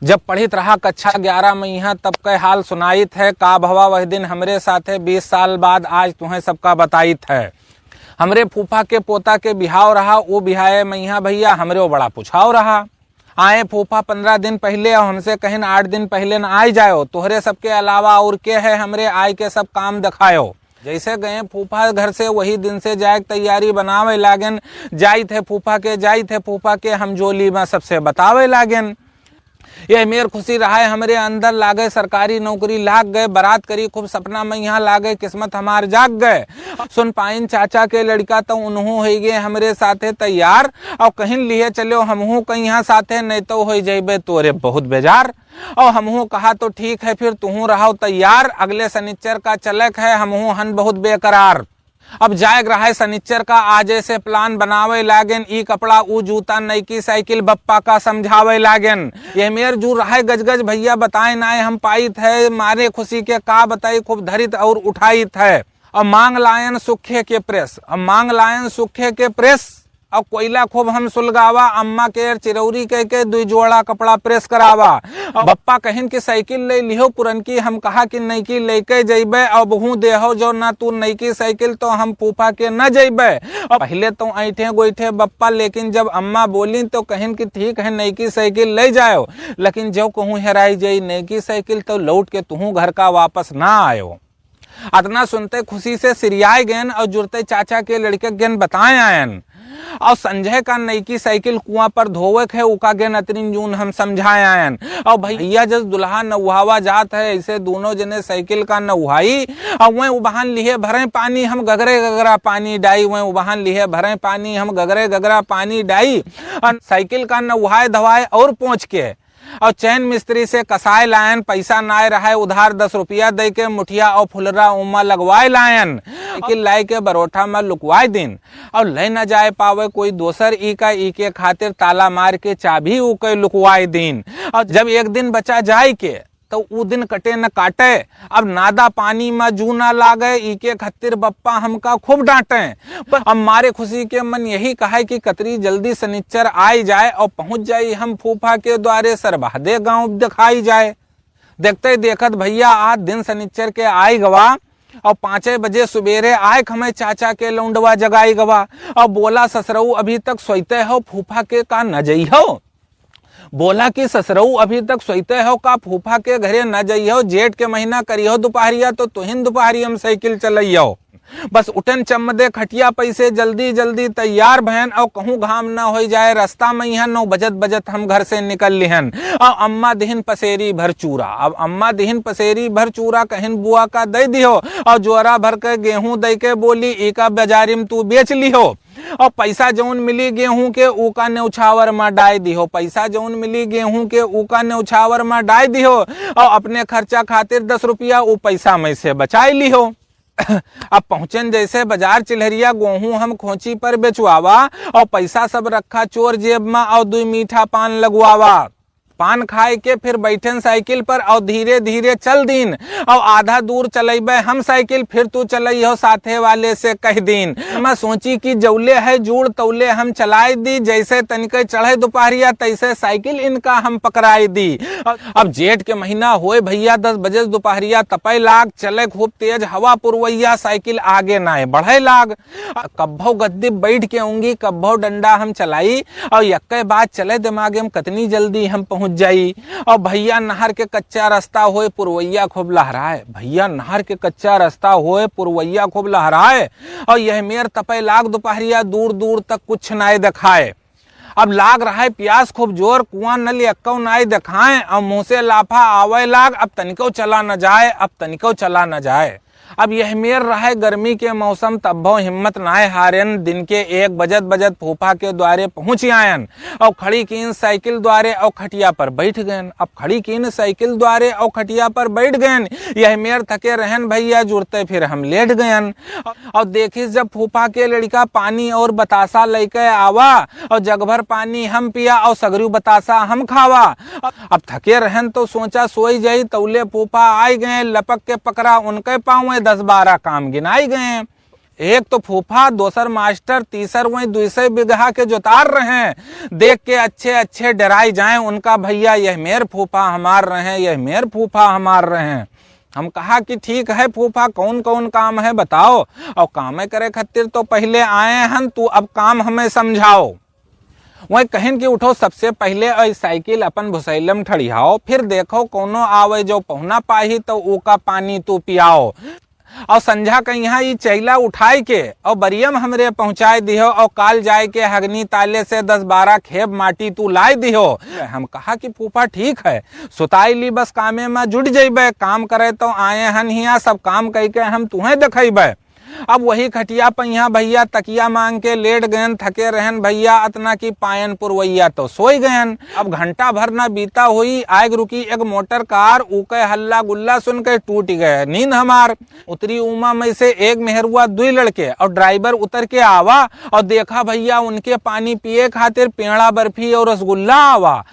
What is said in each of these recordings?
जब पढ़ित रहा कक्षा 11 में यहाँ तब कई हाल सुनाइत है। का भवा वह दिन हमरे साथे 20 साल बाद आज तुम्हें सबका बताइत है। हमरे फूफा के पोता के बिहाव रहा, वो बिहाए मैया भैया हमरे वो बड़ा पुछाव रहा। आए फूफा 15 दिन पहले और हमसे कहीं 8 दिन पहले न आई जायो। तोहरे सबके अलावा और के है हमरे आय के सब काम दिखायो। जैसे गए फूफा घर से वही दिन से जाए तैयारी बनावे लागन। जाई थे फूफा के हम जोली में सबसे बतावे लागन। यह मेर खुशी रहा है हमरे अंदर लागे सरकारी नौकरी लाग गए। बारात करी खूब सपना में यहाँ लागे, किस्मत हमार जाग गए। सुन पाइन चाचा के लड़का तो उन्हों हो गए हमरे साथे तैयार। और कहीं लिए चलो हमहू कहीं यहाँ साथे, नहीं तो हो जाइबे तोरे बहुत बेजार। और हमहू कहा तो ठीक है फिर तुहू रहो तैयार। अगले शनिचर का चलक है हमहू हन बहुत बेकरार। अब जाएग रहा है शनिचर का आजे से प्लान बनावे लागन। ई कपड़ा ऊ जूता नईकी साइकिल बप्पा का समझावे लागन। ये मेर जू रहा है गजगज भैया बताए नाए हम पाइत है। मारे खुशी के का बताई खूब धरित और उठाइत है। अब मांग लायन सुखे के प्रेस। और कोयला खूब हम सुलगावा। अम्मा के चिरौरी कह के 2 जोड़ा कपड़ा प्रेस करावा। बप्पा कहिन की साइकिल ले लिहो पुरनकी, हम कहा कि नईकी लेके जइबे। और बहु देहो जो ना तू नईकी साइकिल तो हम फूफा के न जइबे। और पहले तो ऐठे गोईठे बप्पा, लेकिन जब अम्मा बोली तो कहिन कि ठीक है नईकी साइकिल ले जाओ। लेकिन जो कहूँ हेराई जाई नईकी साइकिल तो लौट के तू घर का वापस ना आयो। अतना सुनते खुशी से सिरियाए गयन और जुड़ते चाचा के लड़के गन बताए आयन। और संजय का नईकी साइकिल कुआं पर धोवक है उका गेन अतरिन जून हम समझाए आयन। और भैया जस दुल्हा नौहावा जात है ऐसे दोनों जने साइकिल का नौहाई। और वह उबहान लिए भरे पानी हम गगरे गगरा पानी डाई। वह उबहान लिए भरे पानी हम गगरे गगरा पानी डाई। और साइकिल का नौहाए धवाए और पहुंच के और चैन मिस्त्री से कसाए लायन। पैसा नाय रहा है उधार 10 रुपया दे के मुठिया और फुलरा उमा लगवाए लायन। साइकिल लाई के बरोठा में लुकवाए दिन। और ले न जाए पावे कोई दोसर ई के खातिर ताला मार के चाबी ऊ के लुकवाए दिन। और जब एक दिन बचा जाए के तो ऊ दिन कटे न काटे। अब नादा पानी में जू ना लागे ई के खतिर बप्पा हमका खूब डांटे। पर अब मारे खुशी के मन यही कहा कि कतरी जल्दी शनिचर आई जाए और पहुंच जाए हम फूफा के द्वारे सरबहदे गांव दिखाई जाए। देखते देखत भैया आज दिन शनिचर के आई गवा। और 5 बजे सुबेरे आए हमें चाचा के लौंडवा जगाई गवा। और बोला ससरऊ अभी तक सोते हो फूफा के का न जई हो। बोला कि ससरऊ अभी तक सोते हो का फूफा के घरे न जाइयो। जेठ के महीना करियो दोपहरिया तो तुहिन दोपहरिया में साइकिल चलइयो। बस उठन चम्मदे खटिया पैसे जल्दी जल्दी तैयार भयन। और कहूँ घाम न हो जाए रास्ता में यहाँ 9 बजत हम घर से निकल लिहन। और अम्मा दिहन पसेरी भर चूरा। अब अम्मा दिहन पसेरी भर चूरा कहिन बुआ का दे दियो। और जोरा भर के गेहूं दे के बोली एका बाजारी में तू बेच लिहो। और पैसा जौन मिली गेहूं के ऊका न्यौछावर में डाई दिहो। पैसा जौन मिली गेहूं के ऊका न्यौछावर में डाई दिहो। और अपने खर्चा खातिर 10 रुपया वो पैसा में से बचाई लिहो। अब पहुंचन जैसे बाजार चिल्हरिया गेहूं हम खोची पर बेचवावा। और पैसा सब रखा चोर जेब में और 2 मीठा पान लगवावा। पान खाए के फिर बैठन साइकिल पर और धीरे धीरे चल दिन। और आधा दूर चलेबे हम साइकिल फिर तू चलइहो साथे वाले से कह दिन। मैं सोची कि जौले है जूड़ तौले हम चलाए दी। जैसे तनिके चढ़े दोपहरिया तैसे साइकिल इनका हम पकड़ाई दी। अब जेठ के महीना होए भैया 10 बजे दोपहरिया तपय लाग। चले खूब तेज हवा पुरवैया साइकिल आगे नाए बढ़े लाग। कब्भो गद्दी बैठ के उंगी कब्भो डंडा हम चलाई। और यक्के बात चले दिमागे में कतनी जल्दी हम पहुंच जाई। और भैया नहर के कच्चा रास्ता होए पुरवैया खूब लहराए। भैया नहर के कच्चा रास्ता होए पुरवैया खूब लहराए। और यह मेर तपय लाग दोपहरिया दूर दूर तक कुछ नाय दिखाए। अब लाग रहा है प्यास खूब जोर कुआं नल यक्को नाय दिखाए। और मुंह से लाफा आवे लाग अब तनिको चला न जाए। अब यह मेर रहा गर्मी के मौसम तब्भो हिम्मत नाय हारेन। दिन के 1 बजत फूफा के द्वारे पहुंच आयन। और खड़ी कीन साइकिल द्वारे और खटिया पर बैठ गयन। अब खड़ी कीन साइकिल द्वारे और खटिया पर बैठ गयन। यह मेर थके रहन भैया जुड़ते फिर हम लेट गयन। और देखिस जब फूफा के लड़का पानी और बतासा लेके आवा। और जगभर पानी हम पिया और सगरू बतासा हम खावा। अब थके रहन तो सोचा सोई जाई तौले फूफा आए गए। लपक के पकड़ा उनके पाँव 10-12 काम गिनाई गए। एक तो फूफा, दोसर मास्टर, तीसर वही 200 बीघा के जोतार रहे हैं। देख के अच्छे अच्छे डराई जाएं उनका भैया, यह मेर फूफा हमार रहे, यह मेर फूफा हमार रहे। हम कहा कि ठीक है फूफा, कौन कौन काम है बताओ। और काम करे खातिर तो पहले आए हन, तू अब काम हमें समझाओ। वही कहिन कि उठो, सबसे पहले साइकिल अपन भुसैलम ठड़ियाओ, फिर देखो कोनो आवे जो पहुना पाही तो ऊका पानी तू पियाओ। और संझा के यहाँ ये चैला उठाई के और बरियम हमरे पहुंचाए दिहो, और काल जाए के हगनी ताले से 10-12 खेब माटी तू लाई दिहो। हम कहा कि फूफा ठीक है, सुताई ली बस कामे में जुट जइबे, काम करे तो आए हन हिया, सब काम कह के हम तुम्हें दिखेबे। अब वही खटिया पहिया भैया तकिया मांग के लेट गयन, थके रहन भैया अतना की पायन पुरवैया तो सोई गयन। अब घंटा भर ना बीता हुई, आग रुकी एक मोटर कार, ऊके हल्ला गुल्ला सुन के टूट गए नींद हमार। उतरी उमा में से एक मेहरुआ 2 लड़के और ड्राइवर उतर के आवा, और देखा भैया उनके पानी पिए खातिर पेड़ा बर्फी और रसगुल्ला आवा।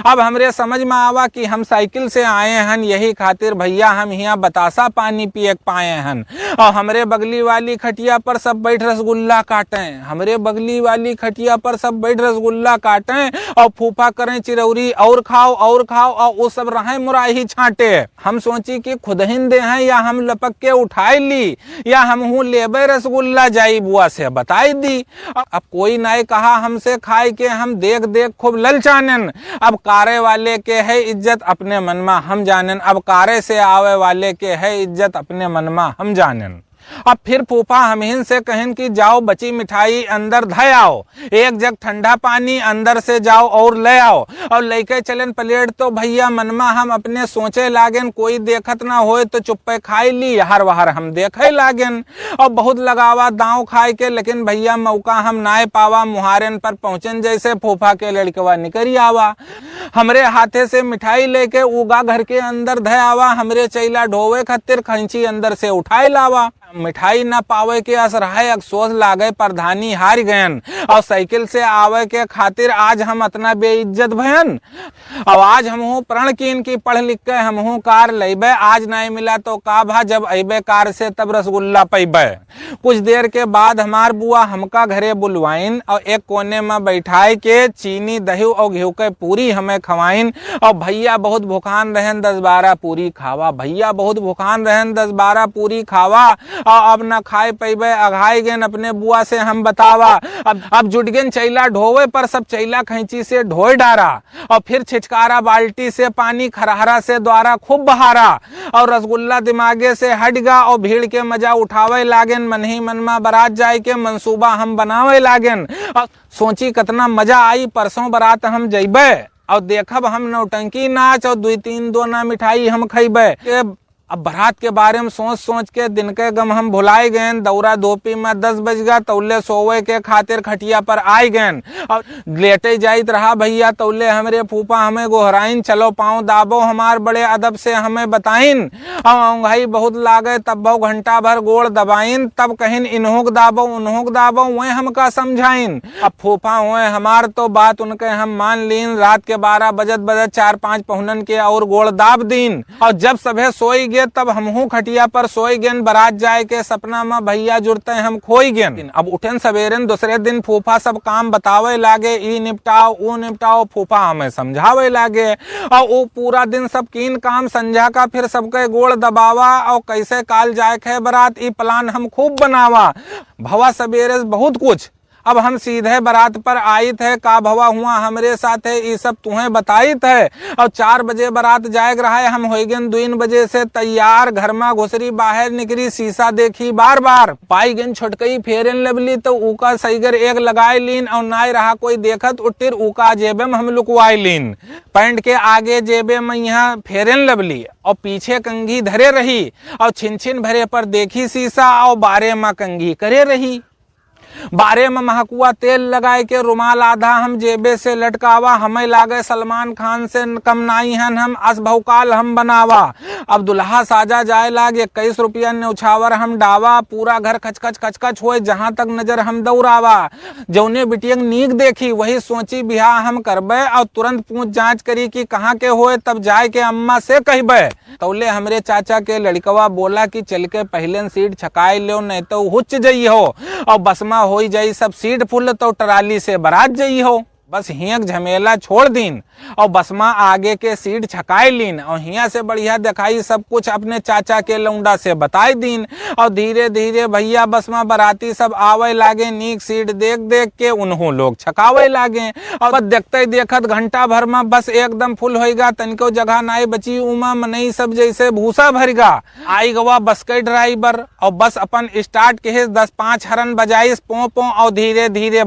अब हमरे समझ में आवा कि हम साइकिल से आए हन, यही खातिर भैया हम यहाँ बतासा पानी पिए पाए हन। और हमरे बगली वाली खटिया पर सब बैठ रसगुल्ला काटें, हमरे बगली वाली खटिया पर सब बैठ रसगुल्ला काटें, और फूफा करें चिरौरी और खाओ, और वो सब रहे मुराही छांटे। हम सोची कि खुद हिन दे हैं, या हम लपक के उठाई ली, या हम हूँ लेबे रसगुल्ला जाई बुआ से बताई दी। अब कोई नहीं कहा हमसे खाए के, हम देख देख खूब ललचानन। अब कारे वाले के है इज्जत अपने मन में हम जानन, अब कारे से आवे वाले के है इज्जत अपने मन में हम जानन। अब फिर फूफा हमहिन से कहिन कि जाओ बची मिठाई अंदर धय आओ, एक जग ठंडा पानी अंदर से जाओ और ले आओ। और लेके चलन प्लेट तो भैया मनमा हम अपने सोचे लागेन, कोई देखत ना होए तो चुप्पे खाई ली, हर वहर हम देखे लागेन। और बहुत लगावा दांव खाए के, लेकिन भैया मौका हम नाए पावा, मुहारन पर पहुंचन जैसे फूफा के लड़कवा निकरी आवा। हमरे हाथे से मिठाई लेके उगा घर के अंदर धय आवा, हमरे चैला ढोवे खातिर खंची अंदर से उठाए लावा। मिठाई न पावे के असर है, अफसोस लागे प्रधानी हार गयन, और साइकिल से आवे के खातिर आज हम इतना बेइज्जत भयन। अब आज हम हूँ प्रण कीन की पढ़ लिख के हम हूँ कार लेबे, आज नहीं मिला तो का भा, जब अबे कार से तब रसगुल्ला पैबे। कुछ देर के बाद हमार बुआ हमका घरे बुलवाइन, और एक कोने में बैठाए के चीनी दही और घी के पूरी हमें खवाइन। और भैया बहुत भूखान रहन, 10-12 पूरी खावा, भैया बहुत भूखान रहन, 10-12 पूरी खावा। और अब न खाए पैबे, अघाई गेन अपने बुआ से हम बतावा। अब जुट गेन चैला ढोवे पर, सब चैला खैंची से ढोए डारा, और फिर छिचकारा बाल्टी से पानी खरहरा से द्वारा खूब बहारा। और रसगुल्ला दिमागे से हट गा, और भीड़ के मजा उठावे लागेन, मन ही मन में बारात जाए के मंसूबा हम बनावे लागेन। और सोची कितना मजा आई, परसों बारात हम जइबे और देखब हम नौटंकी नाच, और 2-3 दोना मिठाई हम खइबे। अब बारात के बारे में सोच सोच के दिन के गम हम भुलाए गए। दौरा धोपी में 10 बज गया, तौले सोवे के खातिर खटिया पर आए गए, और लेटे जाइत रहा भैया तौले हमरे फूफा हमें गोहराइन, चलो पाँव दाबो, हमार बड़े अदब से हमें बताइन। औंघाई बहुत लागे, तब बहु घंटा भर गोड़ दबाइन, तब कहिन इन्होक दाबो उन्होक दाबो, वह हमका समझाइन। अब फूफा हुए हमार तो बात उनके हम मान लीन। रात के 12 बजत 4-5 पहुनन के और गोड़ दाब दीन, और जब सभे सोई गए तब हमहू खटिया पर सोई गेन। बारात जाए के सपना में भैया जुड़ते हम खोई गेन। अब उठन सवेरन दूसरे दिन फूफा सब काम बतावे लागे, ई निपटाओ ऊ निपटाओ, फूफा हमें समझावे लागे। और वो पूरा दिन सब कीन काम, संझा का फिर सबके गोड़ दबावा, और कैसे काल जाए खे बारात ई प्लान हम खूब बनावा। भवा सवेरे बहुत कुछ। अब हम सीधे बारात पर आई थे, का भवा हुआ हमरे साथ है ये सब तुम्हें बताई थे। और 4 बजे बारात जाए रहा है, हम हो गए 2 बजे से तैयार। घर में घुसरी बाहर निकली, शीशा देखी बार बार, पाई गन छोटकई फेरन लबली तो ऊका सईगर एक लगाए लीन, और नाई रहा कोई देखत उठिर ऊका जेबे में हम लुकवाई लीन। पैंट के आगे जेबे में यहाँ फेरन लबली, और पीछे कंघी धरे रही, और छिन छिन भरे पर देखी शीशा, और बारे में कंघी करे रही। बारे में महकुआ तेल लगाए के रुमाल आधा हम जेबे से लटकावा, हमें लागे सलमान खान से कम नाई हन हम, अस भौकाल हम बनावा। अब दुल्हा साजा जाए लागे 21 रुपया न्यौछावर हम डावा, पूरा घर खचखच खचखच होए जहां तक नजर हम दौड़ावा। जौने बिटियंग नीक देखी वही सोची बिहार हम करबे, और तुरंत पूछ जांच करी कि कहाँ के होए, तब जाए के अम्मा से कहबे। तौले हमरे चाचा के लड़कवा बोला कि चल के पहले सीट छकाए लो, नहीं तो हुच जई हो और बसमा हो जाई सब सीट फुल तो टराली से बरात जई हो। बस हियक झमेला छोड़ दीन और बसमा आगे के सीट छकाई लीन, और हिया से बढ़िया दिखाई सब कुछ अपने चाचा के लौंडा से बताई दीन। और धीरे धीरे भैया बसमा बराती सब आवे लागे, नीक सीट देख देख के उन्हों लोग छकावे लागे। और बस देखते देखत घंटा भर में बस एकदम फुल होएगा, तनिको जगह नाई बची, उमा मनई सब जैसे भूसा भरगा। आई गवा बस के ड्राइवर और बस अपन स्टार्ट के 10-5 हरन बजाइस पों पों और धीरे धीरे